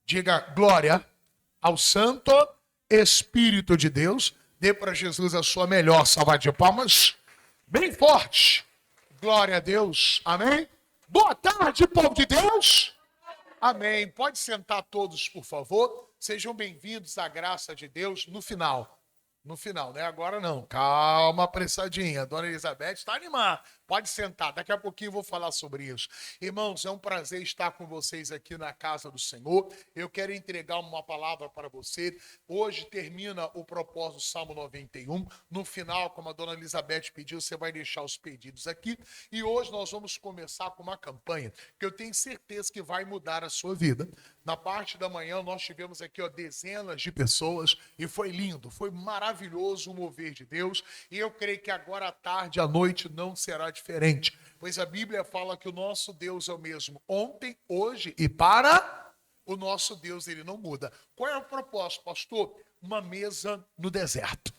Diga glória ao Santo Espírito de Deus. Dê para Jesus a sua melhor salva de palmas. Bem forte. Glória a Deus. Amém. Boa tarde, povo de Deus. Amém. Pode sentar todos, por favor. Sejam bem-vindos à graça de Deus no final. No final, né? Agora não. Calma, apressadinha. Dona Elizabeth está animada. Pode sentar. Daqui a pouquinho eu vou falar sobre isso. Irmãos, é um prazer estar com vocês aqui na casa do Senhor. Eu quero entregar uma palavra para você. Hoje termina o propósito do Salmo 91. No final, como a Dona Elizabeth pediu, você vai deixar os pedidos aqui. E hoje nós vamos começar com uma campanha que eu tenho certeza que vai mudar a sua vida. Na parte da manhã nós tivemos aqui dezenas de pessoas e foi lindo, foi maravilhoso o mover de Deus. E eu creio que agora à tarde, à noite não será diferente, pois a Bíblia fala que o nosso Deus é o mesmo ontem, hoje e para o nosso Deus ele não muda. Qual é o propósito, pastor? Uma mesa no deserto.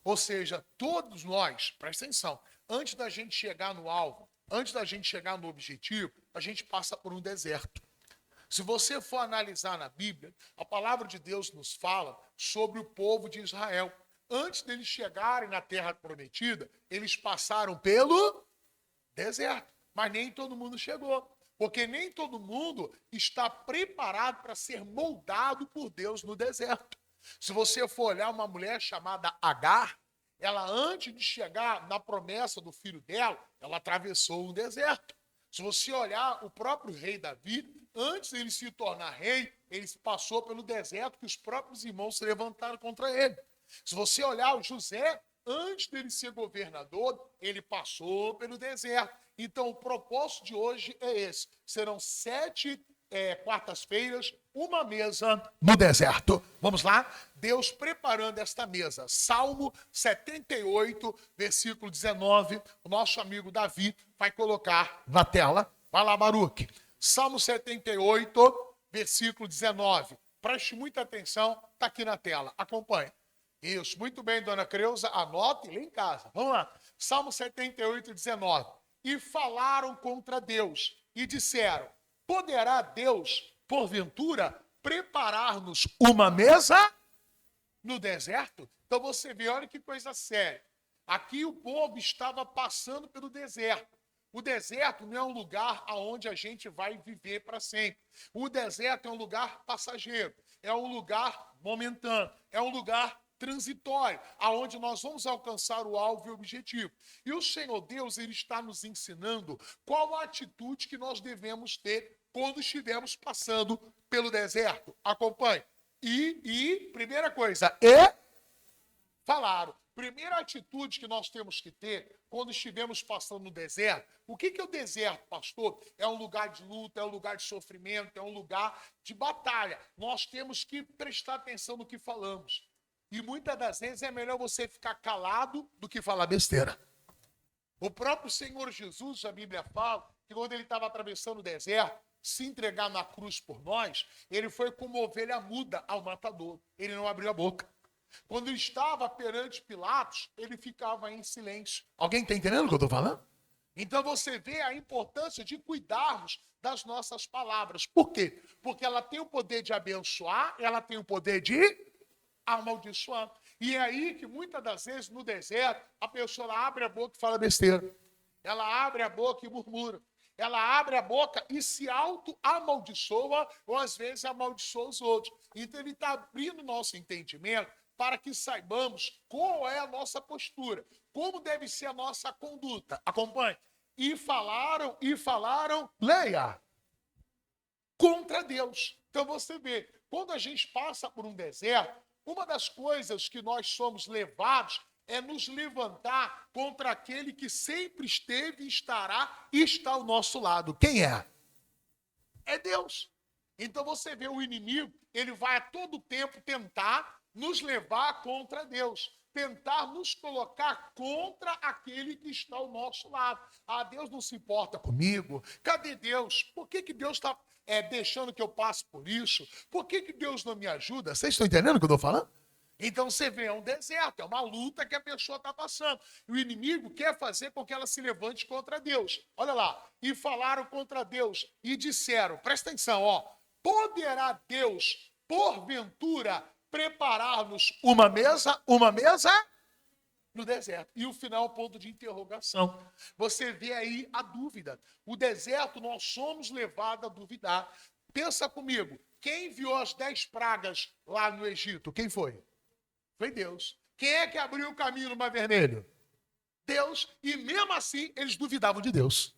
Ou seja, todos nós, presta atenção, antes da gente chegar no alvo, antes da gente chegar no objetivo, a gente passa por um deserto. Se você for analisar na Bíblia, a palavra de Deus nos fala sobre o povo de Israel. Antes deles chegarem na terra prometida, eles passaram pelo deserto. Mas nem todo mundo chegou. Porque nem todo mundo está preparado para ser moldado por Deus no deserto. Se você for olhar uma mulher chamada Agar, ela antes de chegar na promessa do filho dela, ela atravessou um deserto. Se você olhar o próprio rei Davi, antes de ele se tornar rei, ele passou pelo deserto que os próprios irmãos se levantaram contra ele. Se você olhar o José, antes dele ser governador, ele passou pelo deserto. Então, o propósito de hoje é esse. Serão 7 quartas-feiras, uma mesa no deserto. Vamos lá? Deus preparando esta mesa. Salmo 78, versículo 19. O nosso amigo Davi vai colocar na tela. Vai lá, Baruque. Salmo 78, versículo 19. Preste muita atenção, está aqui na tela. Acompanhe. Isso, muito bem, dona Creuza. Anote e lê em casa. Vamos lá. Salmo 78, 19. E falaram contra Deus e disseram: poderá Deus, porventura, preparar-nos uma mesa no deserto? Então você vê, olha que coisa séria. Aqui o povo estava passando pelo deserto. O deserto não é um lugar onde a gente vai viver para sempre. O deserto é um lugar passageiro, é um lugar momentâneo, é um lugar transitório, aonde nós vamos alcançar o alvo e o objetivo. E o Senhor Deus, ele está nos ensinando qual a atitude que nós devemos ter quando estivermos passando pelo deserto. Acompanhe. Primeira coisa, falaram. Primeira atitude que nós temos que ter quando estivermos passando no deserto. O que é o deserto, pastor? É um lugar de luta, é um lugar de sofrimento, é um lugar de batalha. Nós temos que prestar atenção no que falamos. E muitas das vezes é melhor você ficar calado do que falar besteira. O próprio Senhor Jesus, a Bíblia fala, que quando ele estava atravessando o deserto, se entregar na cruz por nós, ele foi como ovelha muda ao matador. Ele não abriu a boca. Quando ele estava perante Pilatos, ele ficava em silêncio. Alguém está entendendo o que eu estou falando? Então você vê a importância de cuidarmos das nossas palavras. Por quê? Porque ela tem o poder de abençoar, ela tem o poder de amaldiçoar. E é aí que muitas das vezes no deserto, a pessoa abre a boca e fala besteira. Ela abre a boca e murmura. Ela abre a boca e se auto-amaldiçoa, ou às vezes amaldiçoa os outros. Então ele está abrindo o nosso entendimento para que saibamos qual é a nossa postura, como deve ser a nossa conduta. Acompanhe. E falaram, leia, contra Deus. Então você vê, quando a gente passa por um deserto, uma das coisas que nós somos levados é nos levantar contra aquele que sempre esteve, estará e está ao nosso lado. Quem é? É Deus. Então você vê o inimigo, ele vai a todo tempo tentar nos levar contra Deus, tentar nos colocar contra aquele que está ao nosso lado. Ah, Deus não se importa comigo. Cadê Deus? Por que Deus está deixando que eu passe por isso? Por que Deus não me ajuda? Vocês estão entendendo o que eu estou falando? Então você vê, é um deserto, é uma luta que a pessoa está passando. E o inimigo quer fazer com que ela se levante contra Deus. Olha lá, e falaram contra Deus e disseram, presta atenção, poderá Deus, porventura, preparar-nos uma mesa no deserto. E o final, ponto de interrogação. Você vê aí a dúvida. O deserto, nós somos levados a duvidar. Pensa comigo, quem enviou as 10 pragas lá no Egito? Quem foi? Foi Deus. Quem é que abriu o caminho no Mar Vermelho? Deus. E mesmo assim, eles duvidavam de Deus.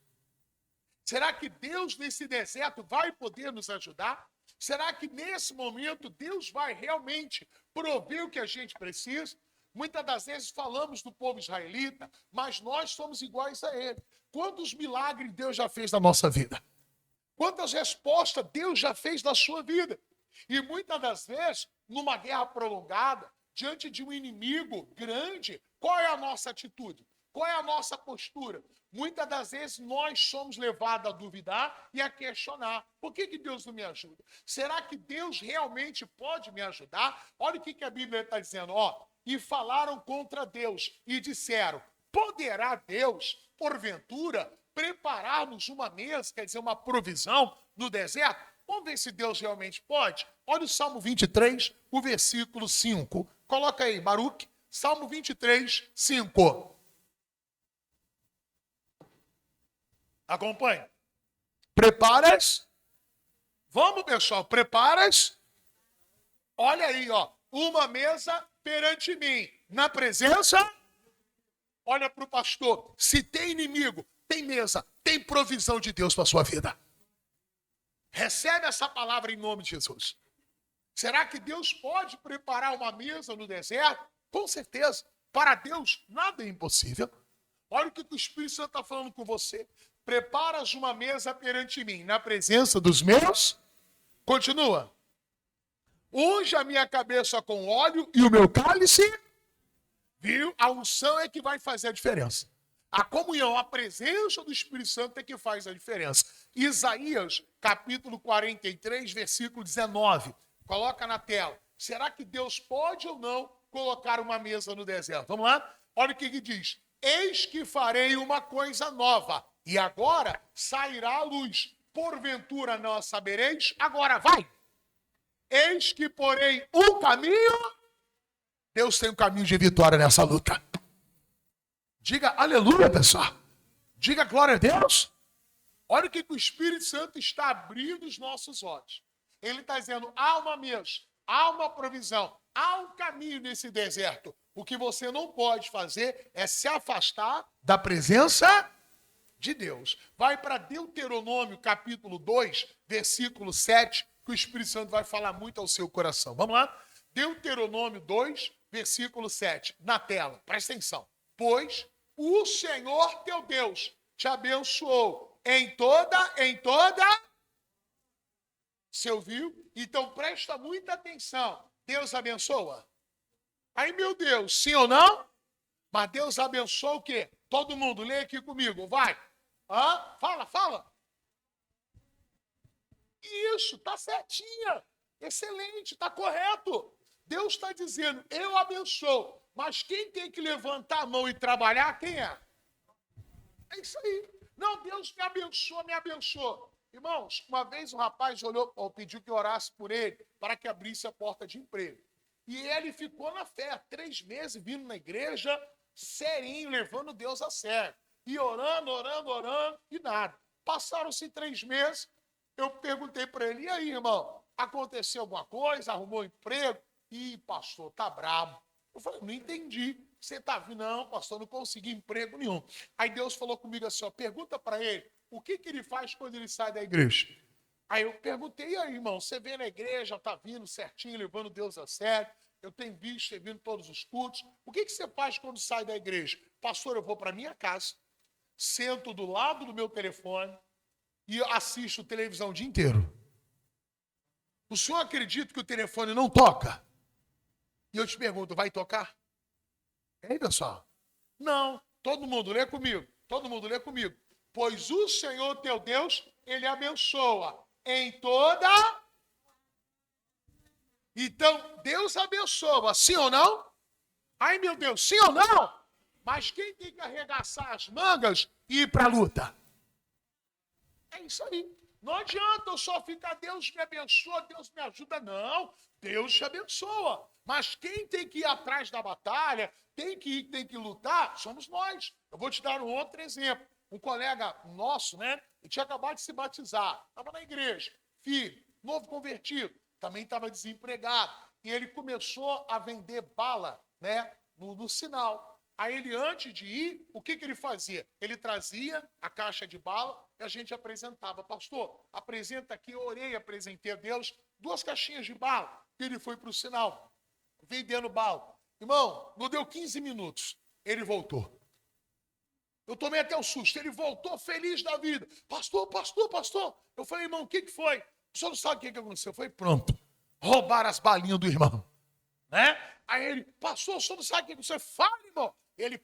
Será que Deus, nesse deserto, vai poder nos ajudar? Será que nesse momento Deus vai realmente prover o que a gente precisa? Muitas das vezes falamos do povo israelita, mas nós somos iguais a ele. Quantos milagres Deus já fez na nossa vida? Quantas respostas Deus já fez na sua vida? E muitas das vezes, numa guerra prolongada, diante de um inimigo grande, qual é a nossa atitude? Qual é a nossa postura? Muitas das vezes nós somos levados a duvidar e a questionar. Por que Deus não me ajuda? Será que Deus realmente pode me ajudar? Olha o que a Bíblia está dizendo. E falaram contra Deus e disseram, poderá Deus, porventura, preparar-nos uma mesa, quer dizer, uma provisão no deserto? Vamos ver se Deus realmente pode. Olha o Salmo 23, o versículo 5. Coloca aí, Baruque, Salmo 23, 5. Acompanhe. Preparas? Vamos, pessoal, preparas? Olha aí, uma mesa perante mim, na presença. Olha para o pastor, se tem inimigo, tem mesa, tem provisão de Deus para a sua vida. Recebe essa palavra em nome de Jesus. Será que Deus pode preparar uma mesa no deserto? Com certeza. Para Deus, nada é impossível. Olha o que o Espírito Santo está falando com você. Preparas uma mesa perante mim, na presença dos meus. Continua. Unge a minha cabeça com óleo e o meu cálice. Viu? A unção é que vai fazer a diferença. A comunhão, a presença do Espírito Santo é que faz a diferença. Isaías, capítulo 43, versículo 19. Coloca na tela. Será que Deus pode ou não colocar uma mesa no deserto? Vamos lá? Olha o que diz. Eis que farei uma coisa nova, e agora sairá a luz. Porventura não a sabereis? Agora vai. Eis que porém um caminho. Deus tem um caminho de vitória nessa luta. Diga aleluia, pessoal. Diga glória a Deus. Olha o que o Espírito Santo está abrindo os nossos olhos. Ele está dizendo, há uma mesa, há uma provisão, há um caminho nesse deserto. O que você não pode fazer é se afastar da presença de Deus. Vai para Deuteronômio, capítulo 2, versículo 7, que o Espírito Santo vai falar muito ao seu coração. Vamos lá? Deuteronômio 2, versículo 7, na tela. Presta atenção. Pois o Senhor teu Deus te abençoou em toda... Você ouviu? Então presta muita atenção. Deus abençoa? Aí, meu Deus, sim ou não? Mas Deus abençoa o quê? Todo mundo, lê aqui comigo, vai. Fala. Isso, tá certinha. Excelente, tá correto. Deus está dizendo, eu abençoo. Mas quem tem que levantar a mão e trabalhar, quem é? É isso aí. Não, Deus me abençoa. Irmãos, uma vez um rapaz pediu que eu orasse por ele para que abrisse a porta de emprego. E ele ficou na fé, 3 meses, vindo na igreja, serinho, levando Deus a sério. E orando, e nada. Passaram-se 3 meses, eu perguntei para ele, e aí, irmão, aconteceu alguma coisa? Arrumou emprego? Ih, pastor, tá brabo. Eu falei, não entendi. Você tá vindo? Não, pastor, não consegui emprego nenhum. Aí Deus falou comigo assim, pergunta para ele, o que ele faz quando ele sai da igreja? Aí eu perguntei, e aí, irmão, você vem na igreja, tá vindo certinho, levando Deus a sério, eu tenho visto, você vindo todos os cultos, o que você faz quando sai da igreja? Pastor, eu vou para minha casa, sento do lado do meu telefone e assisto televisão o dia inteiro. O senhor acredita que o telefone não toca? E eu te pergunto, vai tocar? Hein, pessoal? Não. Todo mundo lê comigo. Pois o Senhor teu Deus, ele abençoa em toda... Então, Deus abençoa, sim ou não? Ai, meu Deus, sim ou não? Mas quem tem que arregaçar as mangas e ir para a luta? É isso aí. Não adianta eu só ficar, Deus me abençoa, Deus me ajuda. Não, Deus te abençoa. Mas quem tem que ir atrás da batalha, tem que lutar, somos nós. Eu vou te dar um outro exemplo. Um colega nosso, né? Ele tinha acabado de se batizar, estava na igreja, filho, novo convertido, também estava desempregado. E ele começou a vender bala, né? No sinal. Aí ele, antes de ir, o que ele fazia? Ele trazia a caixa de bala e a gente apresentava. Pastor, apresenta aqui, eu orei, apresentei a Deus 2 caixinhas de bala. Ele foi para o sinal, vendendo bala. Irmão, não deu 15 minutos, ele voltou. Eu tomei até um susto, ele voltou feliz da vida. Pastor. Eu falei, irmão, o que foi? O senhor não sabe o que aconteceu? Eu falei, pronto, roubaram as balinhas do irmão. Né? Aí ele, pastor, o senhor não sabe o que aconteceu? Fala, irmão. Ele,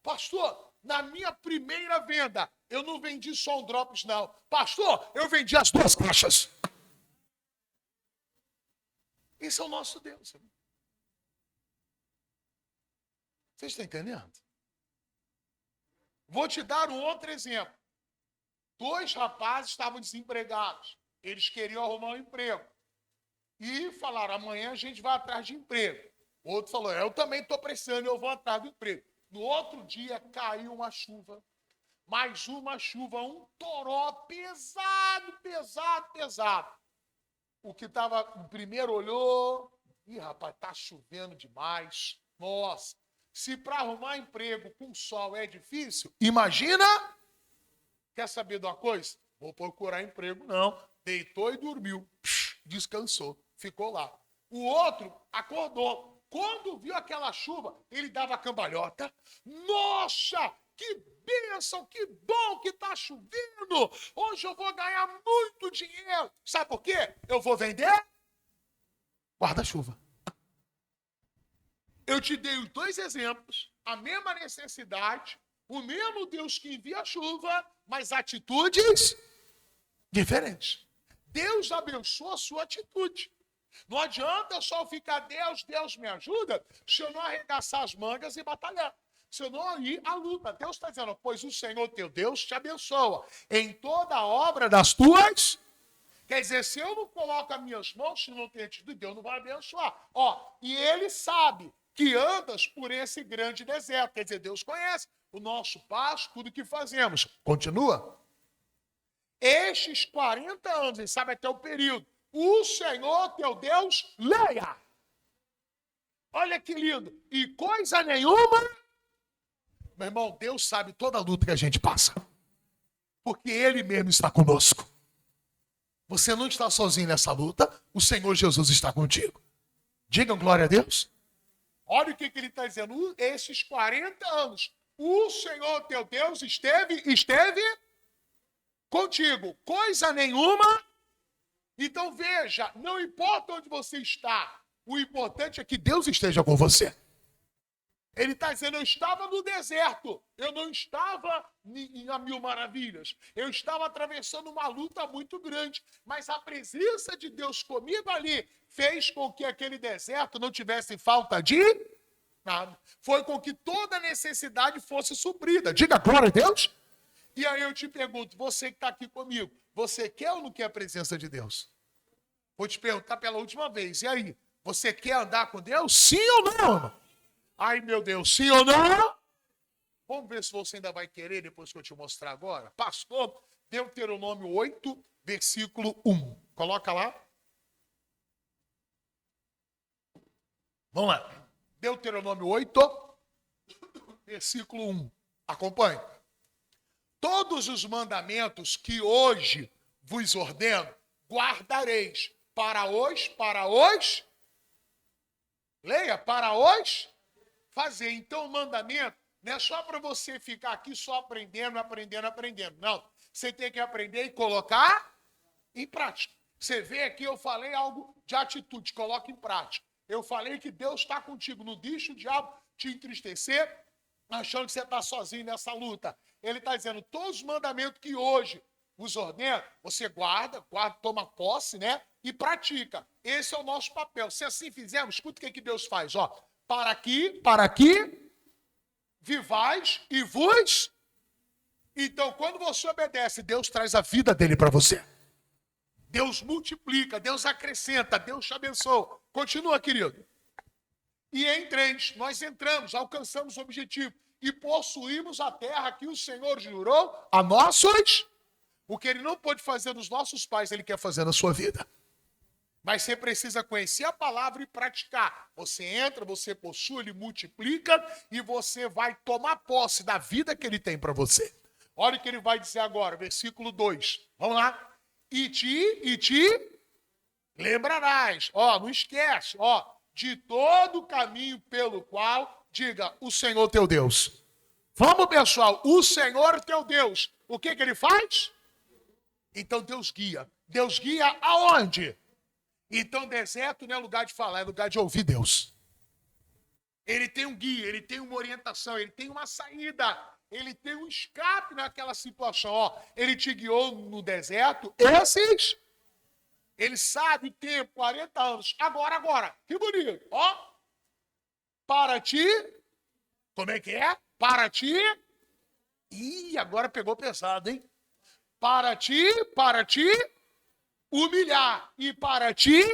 pastor, na minha primeira venda, eu não vendi só um drops, não. Pastor, eu vendi as 2 caixas. Esse é o nosso Deus. Irmão. Vocês estão entendendo? Vou te dar um outro exemplo. 2 rapazes estavam desempregados. Eles queriam arrumar um emprego. E falaram, amanhã a gente vai atrás de emprego. O outro falou, eu também estou precisando, eu vou atrás do emprego. No outro dia caiu uma chuva. Mais uma chuva, um toró pesado. O que estava, o primeiro olhou, rapaz, está chovendo demais. Nossa, se para arrumar emprego com sol é difícil, imagina, quer saber de uma coisa? Vou procurar emprego, não. Deitou e dormiu, descansou, ficou lá. O outro acordou. Quando viu aquela chuva, ele dava cambalhota. Nossa, que bênção, que bom que está chovendo. Hoje eu vou ganhar muito dinheiro. Sabe por quê? Eu vou vender guarda-chuva. Eu te dei os 2 exemplos, a mesma necessidade, o mesmo Deus que envia a chuva, mas atitudes diferentes. Deus abençoa a sua atitude. Não adianta só ficar, Deus me ajuda, se eu não arregaçar as mangas e batalhar. Se eu não ir à luta. Deus está dizendo, pois o Senhor teu Deus te abençoa em toda a obra das tuas. Quer dizer, se eu não coloco as minhas mãos, se não tem atitude, Deus não vai abençoar. E ele sabe que andas por esse grande deserto. Quer dizer, Deus conhece o nosso passo, tudo que fazemos. Continua. Estes 40 anos, ele sabe até o período. O Senhor teu Deus, leia. Olha que lindo. E coisa nenhuma. Meu irmão, Deus sabe toda a luta que a gente passa. Porque Ele mesmo está conosco. Você não está sozinho nessa luta. O Senhor Jesus está contigo. Digam glória a Deus. Olha o que ele está dizendo. Esses 40 anos, o Senhor teu Deus esteve contigo. Coisa nenhuma. Então veja, não importa onde você está, o importante é que Deus esteja com você. Ele está dizendo, eu estava no deserto, eu não estava em 1000 maravilhas, eu estava atravessando uma luta muito grande, mas a presença de Deus comigo ali fez com que aquele deserto não tivesse falta de nada. Foi com que toda necessidade fosse suprida. Diga glória a Deus. E aí eu te pergunto, você que está aqui comigo, você quer ou não quer a presença de Deus? Vou te perguntar pela última vez. E aí, você quer andar com Deus? Sim ou não? Ai, meu Deus, sim ou não? Vamos ver se você ainda vai querer depois que eu te mostrar agora. Pastor, Deuteronômio 8, versículo 1. Coloca lá. Vamos lá. Deuteronômio 8, versículo 1. Acompanhe. Todos os mandamentos que hoje vos ordeno, guardareis para os, leia, para os fazer. Então o mandamento não é só para você ficar aqui só aprendendo. Não, você tem que aprender e colocar em prática. Você vê aqui, eu falei algo de atitude, coloca em prática. Eu falei que Deus está contigo, não deixa o diabo te entristecer, achando que você está sozinho nessa luta. Ele está dizendo, todos os mandamentos que hoje vos ordeno, você guarda, toma posse, né? E pratica. Esse é o nosso papel. Se assim fizermos, escuta o que Deus faz, ó. Para que vivais e vos. Então, quando você obedece, Deus traz a vida dele para você. Deus multiplica, Deus acrescenta, Deus te abençoa. Continua, querido. E em 3, nós entramos, alcançamos o objetivo e possuímos a terra que o Senhor jurou a nossos. O que ele não pôde fazer nos nossos pais, ele quer fazer na sua vida. Mas você precisa conhecer a palavra e praticar. Você entra, você possui, ele multiplica e você vai tomar posse da vida que ele tem para você. Olha o que ele vai dizer agora, versículo 2. Vamos lá. E te lembrarás. Ó, não esquece, ó, de todo o caminho pelo qual, diga, o Senhor teu Deus. Vamos, pessoal, o Senhor teu Deus. O que ele faz? Então Deus guia. Deus guia aonde? Então, deserto não é lugar de falar, é lugar de ouvir Deus. Ele tem um guia, ele tem uma orientação, ele tem uma saída, ele tem um escape naquela situação. Ó, ele te guiou no deserto, ele sabe o tempo, 40 anos. Agora, que bonito. Ó, para ti, como é que é? Para ti, ih, agora pegou pesado, hein? Para ti, humilhar e para ti,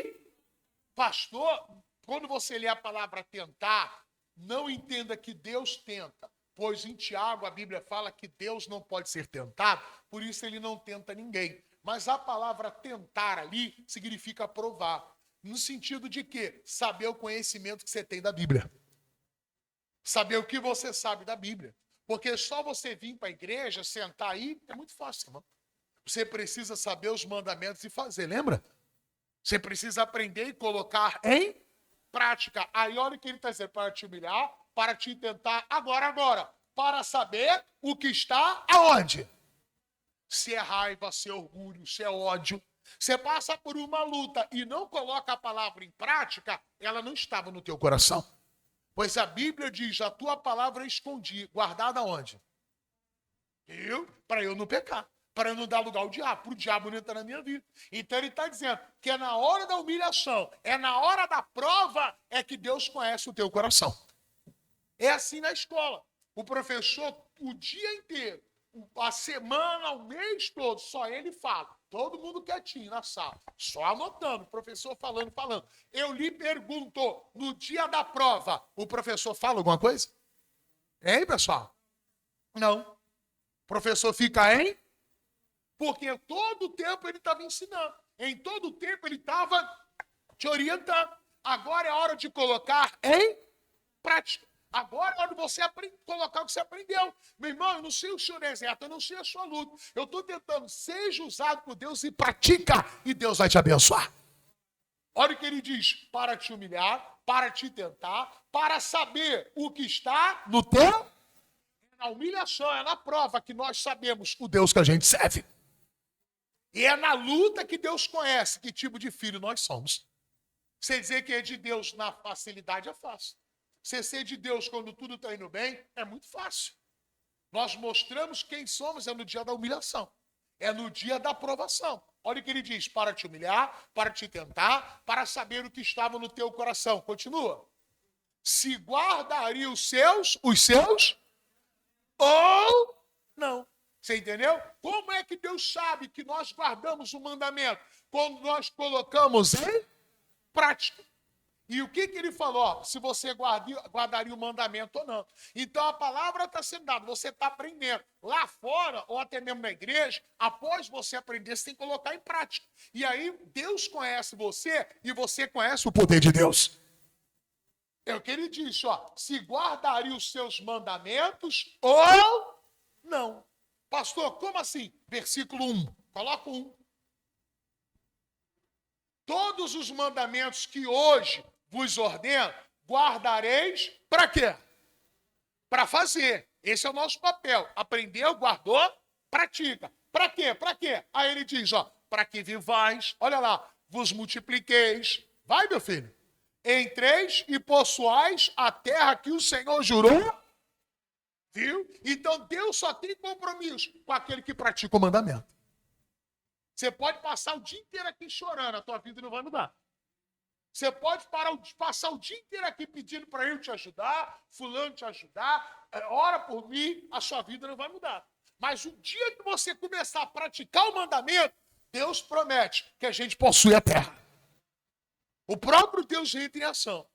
pastor, quando você lê a palavra tentar, não entenda que Deus tenta, pois em Tiago a Bíblia fala que Deus não pode ser tentado, por isso ele não tenta ninguém. Mas a palavra tentar ali significa provar, no sentido de quê? Saber o conhecimento que você tem da Bíblia. Saber o que você sabe da Bíblia. Porque só você vir para a igreja, sentar aí, é muito fácil, irmão. Você precisa saber os mandamentos e fazer, lembra? Você precisa aprender e colocar em prática. Aí olha o que ele está dizendo, para te humilhar, para te tentar, agora, para saber o que está aonde. Se é raiva, se é orgulho, se é ódio. Você passa por uma luta e não coloca a palavra em prática, ela não estava no teu coração. Pois a Bíblia diz, a tua palavra escondi, guardada onde? Para eu não pecar. Para eu não dar lugar ao diabo, para o diabo não entrar na minha vida. Então ele está dizendo que é na hora da humilhação, é na hora da prova, é que Deus conhece o teu coração. É assim na escola. O professor, o dia inteiro, a semana, o mês todo, só ele fala. Todo mundo quietinho na sala, só anotando, o professor falando. Eu lhe pergunto, no dia da prova, o professor fala alguma coisa? Hein, pessoal? Não. O professor fica em... Porque todo o tempo ele estava ensinando. Em todo o tempo ele estava te orientando. Agora é hora de colocar em prática. Agora é hora de você colocar o que você aprendeu. Meu irmão, eu não sei o seu deserto, eu não sei a sua luta. Eu estou tentando, seja usado por Deus e pratica, e Deus vai te abençoar. Olha o que ele diz, para te humilhar, para te tentar, para saber o que está no teu. É na humilhação, é na prova que nós sabemos o Deus que a gente serve. E é na luta que Deus conhece que tipo de filho nós somos. Você dizer que é de Deus na facilidade é fácil. Você ser de Deus quando tudo está indo bem é muito fácil. Nós mostramos quem somos é no dia da humilhação. É no dia da provação. Olha o que ele diz, para te humilhar, para te tentar, para saber o que estava no teu coração. Continua. Se guardaria os seus, ou não. Você entendeu? Como é que Deus sabe que nós guardamos o mandamento? Quando nós colocamos em prática. E o que ele falou? Ó, se você guardaria o mandamento ou não. Então a palavra está sendo dada, você está aprendendo. Lá fora, ou até mesmo na igreja, após você aprender, você tem que colocar em prática. E aí Deus conhece você e você conhece o poder de Deus. É o que ele disse, ó. Se guardaria os seus mandamentos ou não. Pastor, como assim? Versículo 1. Coloca 1. Todos os mandamentos que hoje vos ordeno, guardareis para quê? Para fazer. Esse é o nosso papel. Aprendeu, guardou, pratica. Para quê? Para quê? Aí ele diz, ó, para que vivais, olha lá, vos multipliqueis. Vai, meu filho. Entreis e possuais a terra que o Senhor jurou. Viu? Então Deus só tem compromisso com aquele que pratica o mandamento. Você pode passar o dia inteiro aqui chorando, a tua vida não vai mudar. Você pode passar o dia inteiro aqui pedindo para eu te ajudar, fulano te ajudar, ora por mim, a sua vida não vai mudar. Mas o dia que você começar a praticar o mandamento, Deus promete que a gente possui a terra. O próprio Deus entra em ação,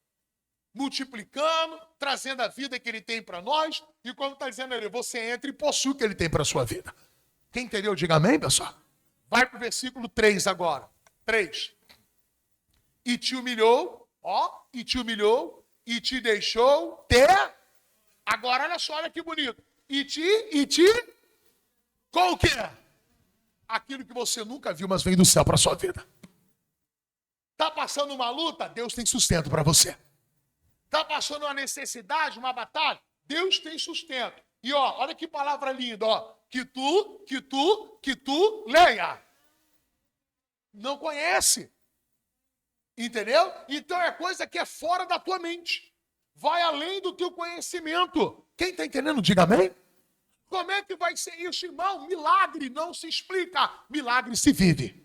multiplicando, trazendo a vida que ele tem para nós, e como está dizendo ali, você entra e possui o que ele tem para a sua vida. Quem entendeu, diga amém, pessoal. Vai para o versículo 3 agora. 3. E te humilhou, e te deixou ter. Agora, olha só, olha que bonito. E te, com o quê? Aquilo que você nunca viu, mas veio do céu para a sua vida. Está passando uma luta? Deus tem sustento para você. Está passando uma necessidade, uma batalha? Deus tem sustento. E ó, olha que palavra linda, ó. Que tu leia. Não conhece. Entendeu? Então é coisa que é fora da tua mente. Vai além do teu conhecimento. Quem está entendendo, diga amém. Como é que vai ser isso, irmão? Milagre não se explica. Milagre se vive.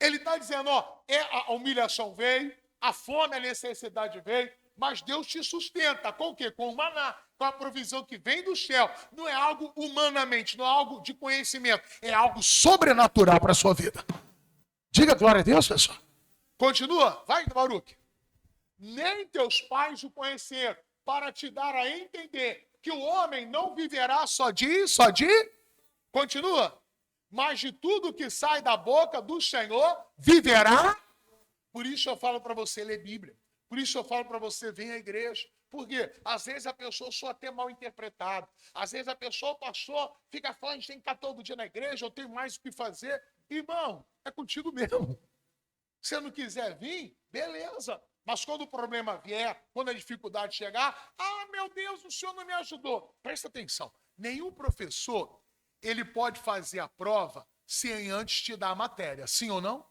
Ele está dizendo, ó, a humilhação veio, a fome, a necessidade veio, mas Deus te sustenta. Com o quê? Com o maná, com a provisão que vem do céu. Não é algo humanamente, não é algo de conhecimento, é algo sobrenatural para a sua vida. Diga glória a Deus, pessoal. Continua, vai, Baruque. Nem teus pais o conheceram, para te dar a entender que o homem não viverá só de, continua. Mas de tudo que sai da boca do Senhor, viverá. Por isso eu falo para você ler Bíblia. Por isso eu falo para você vir à igreja. Por quê? Às vezes a pessoa só até mal interpretada. Às vezes a pessoa passou, fica falando, a gente tem que estar todo dia na igreja, eu tenho mais o que fazer. Irmão, é contigo mesmo. Se você não quiser vir, beleza. Mas quando o problema vier, quando a dificuldade chegar, meu Deus, o senhor não me ajudou. Presta atenção. Nenhum professor ele pode fazer a prova sem antes te dar a matéria, sim ou não?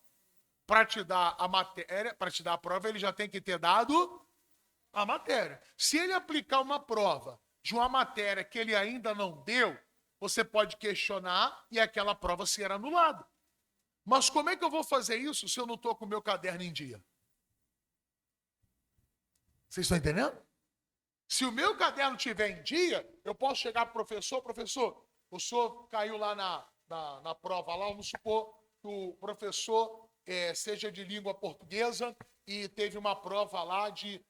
Para te dar a matéria, para te dar a prova, ele já tem que ter dado a matéria. Se ele aplicar uma prova de uma matéria que ele ainda não deu, você pode questionar e aquela prova será anulada. Mas como é que eu vou fazer isso se eu não estou com o meu caderno em dia? Vocês estão entendendo? Se o meu caderno estiver em dia, eu posso chegar para o professor, o senhor caiu lá na prova, lá, vamos supor que o professor seja de língua portuguesa e teve uma prova lá de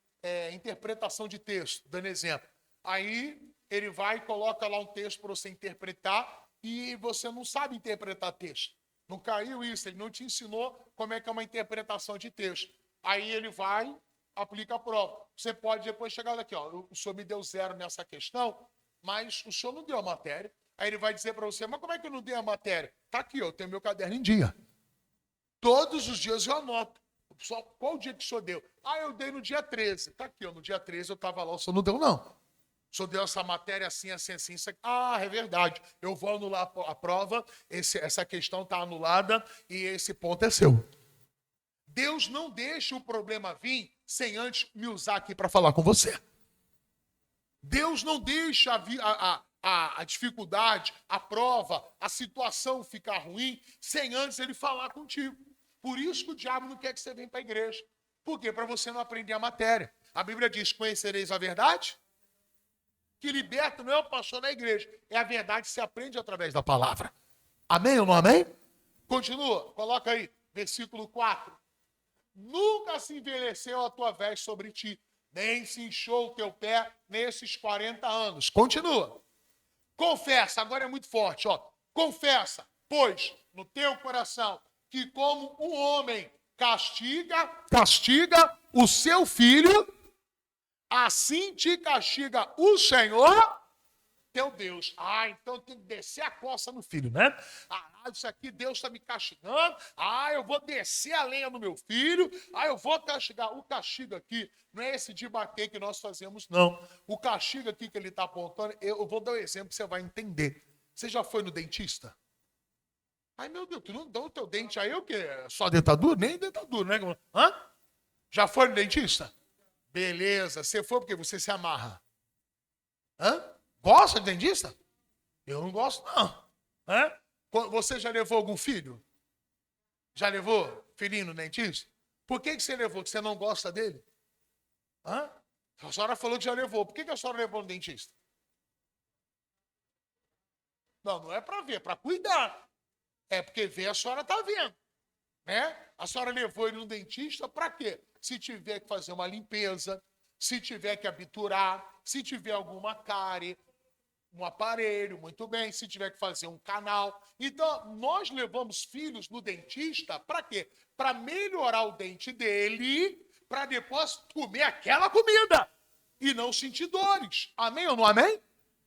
interpretação de texto, dando exemplo. Aí ele vai e coloca lá um texto para você interpretar e você não sabe interpretar texto. Não caiu isso, ele não te ensinou como é que é uma interpretação de texto. Aí ele vai, aplica a prova. Você pode depois chegar daqui, ó, o senhor me deu 0 nessa questão, mas o senhor não deu a matéria. Aí ele vai dizer para você, mas como é que eu não dei a matéria? Tá aqui, ó, eu tenho meu caderno em dia. Todos os dias eu anoto. Só, qual o dia que o senhor deu? Eu dei no dia 13. Tá aqui, ó, no dia 13 eu estava lá, o senhor não deu, não. O senhor deu essa matéria assim, assim, assim. É verdade. Eu vou anular a prova, essa questão está anulada e esse ponto é seu. Deus não deixa o problema vir sem antes me usar aqui para falar com você. Deus não deixa a dificuldade, a prova, a situação ficar ruim sem antes ele falar contigo. Por isso que o diabo não quer que você venha para a igreja. Por quê? Para você não aprender a matéria. A Bíblia diz, conhecereis a verdade? Que liberta não é o pastor na igreja, é a verdade que se aprende através da palavra. Amém ou não amém? Continua, coloca aí, versículo 4. Nunca se envelheceu a tua veste sobre ti, nem se inchou o teu pé nesses 40 anos. Continua. Confessa, agora é muito forte, ó. Confessa, pois, no teu coração, que como um homem castiga o seu filho, assim te castiga o Senhor, teu Deus. Então tem que descer a coça no filho, né? Isso aqui Deus está me castigando. Eu vou descer a lenha no meu filho. Eu vou castigar. O castigo aqui não é esse de bater que nós fazemos, não. O castigo aqui que ele está apontando, eu vou dar um exemplo que você vai entender. Você já foi no dentista? Meu Deus, tu não dá o teu dente aí o quê? Só dentadura? Nem dentadura, né? Já foi no dentista? Beleza. Você foi porque você se amarra. Gosta de dentista? Eu não gosto, não. Você já levou algum filho? Já levou filhinho no dentista? Por que você levou? Que você não gosta dele? A senhora falou que já levou. Por que a senhora levou no dentista? Não é para ver, é para cuidar. É porque ver a senhora está vendo, né? A senhora levou ele no dentista para quê? Se tiver que fazer uma limpeza, se tiver que abturar, se tiver alguma cárie, um aparelho, muito bem, se tiver que fazer um canal. Então, nós levamos filhos no dentista para quê? Para melhorar o dente dele, para depois comer aquela comida e não sentir dores. Amém ou não amém?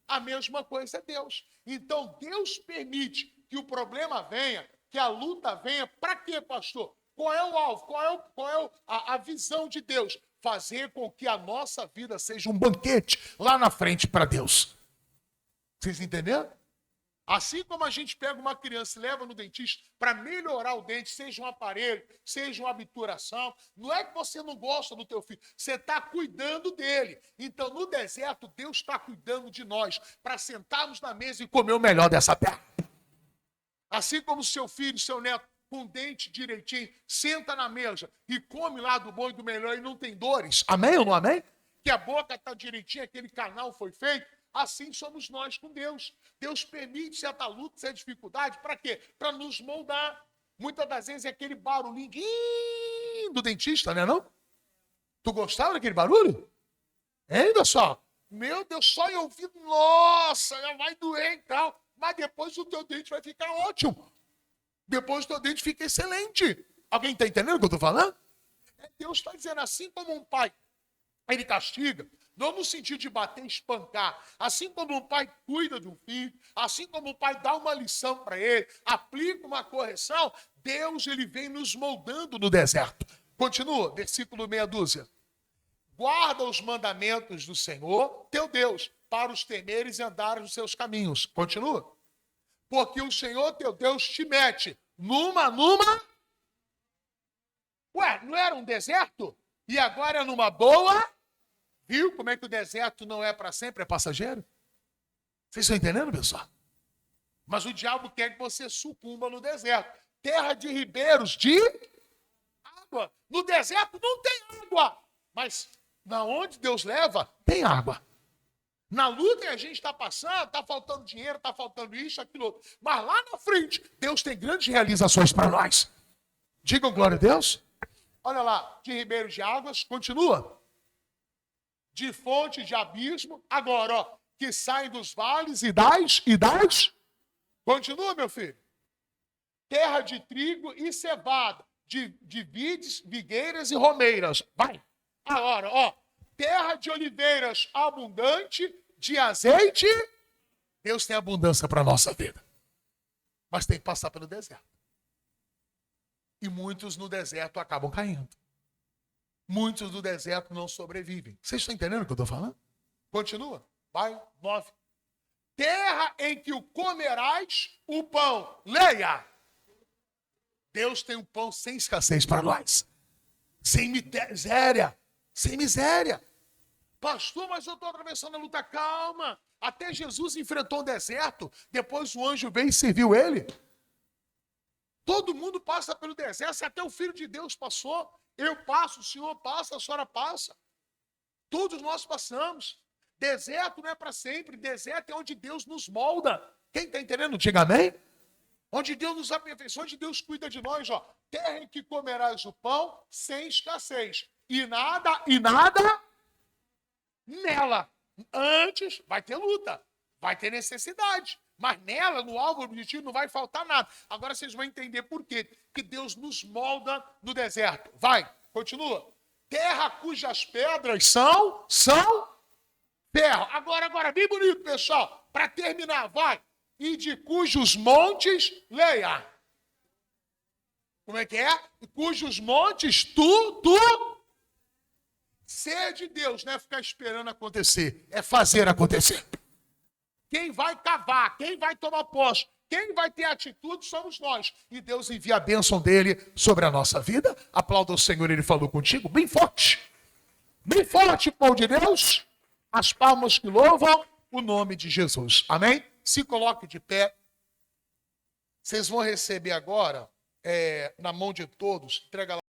A mesma coisa é Deus. Então, Deus permite que o problema venha, que a luta venha. Para quê, pastor? Qual é o alvo? Qual é a visão de Deus? Fazer com que a nossa vida seja um banquete lá na frente para Deus. Vocês entenderam? Assim como a gente pega uma criança e leva no dentista para melhorar o dente, seja um aparelho, seja uma obturação, não é que você não gosta do teu filho, você está cuidando dele. Então, no deserto, Deus está cuidando de nós para sentarmos na mesa e comer o melhor dessa terra. Assim como seu filho, seu neto, com o dente direitinho, senta na mesa e come lá do bom e do melhor e não tem dores. Amém ou não amém? Que a boca está direitinha, aquele canal foi feito. Assim somos nós com Deus. Deus permite certa luta, certa dificuldade, para quê? Para nos moldar. Muitas das vezes é aquele barulhinho do dentista, né não? Tu gostava daquele barulho? Ainda só. Meu Deus, só eu ouvi, nossa, já vai doer e tal. Mas depois o teu dente vai ficar ótimo. Depois o teu dente fica excelente. Alguém está entendendo o que eu estou falando? Deus está dizendo, assim como um pai, ele castiga, não no sentido de bater e espancar. Assim como um pai cuida de um filho, assim como um pai dá uma lição para ele, aplica uma correção, Deus ele vem nos moldando no deserto. Continua, versículo meia dúzia. Guarda os mandamentos do Senhor, teu Deus, para os temeres e andares nos seus caminhos. Continua. Porque o Senhor teu Deus te mete numa... Ué, não era um deserto? E agora é numa boa... Viu como é que o deserto não é para sempre, é passageiro? Vocês estão entendendo, pessoal? Mas o diabo quer que você sucumba no deserto. Terra de ribeiros de água. No deserto não tem água. Mas na onde Deus leva, tem água. Na luta que a gente está passando, está faltando dinheiro, está faltando isso, aquilo outro. Mas lá na frente, Deus tem grandes realizações para nós. Digam glória a Deus. Olha lá, de ribeiros de águas, continua. De fonte de abismo, agora, ó, que saem dos vales e das, continua, meu filho, terra de trigo e cevada, de vides, vigueiras e romeiras, vai, agora, ó, terra de oliveiras abundante, de azeite, Deus tem abundância para a nossa vida, mas tem que passar pelo deserto, e muitos no deserto acabam caindo. Muitos do deserto não sobrevivem. Vocês estão entendendo o que eu estou falando? Continua. Vai, 9. Terra em que o comerás o pão. Leia. Deus tem um pão sem escassez para nós. Sem miséria. Sem miséria. Pastor, mas eu estou atravessando a luta. Calma. Até Jesus enfrentou o deserto. Depois o anjo veio e serviu ele. Todo mundo passa pelo deserto. Até o Filho de Deus passou. Eu passo, o senhor passa, a senhora passa. Todos nós passamos. Deserto não é para sempre. Deserto é onde Deus nos molda. Quem está entendendo? Diga amém. Onde Deus nos aperfeiçoa, onde Deus cuida de nós. Ó. Terra em que comerás o pão sem escassez. E nada nela. Antes vai ter luta, vai ter necessidade. Mas nela, no alvo objetivo, não vai faltar nada. Agora vocês vão entender por quê. Que Deus nos molda no deserto. Vai, continua. Terra cujas pedras são ferro. Agora, bem bonito, pessoal. Para terminar, vai. E de cujos montes, leia. Como é que é? E cujos montes ser de Deus, não é ficar esperando acontecer. É fazer acontecer. Quem vai cavar, quem vai tomar posse, quem vai ter atitude somos nós. E Deus envia a bênção dele sobre a nossa vida. Aplauda o Senhor, ele falou contigo. Bem forte, povo de Deus. As palmas que louvam o nome de Jesus. Amém? Se coloque de pé. Vocês vão receber agora, na mão de todos, entrega lá.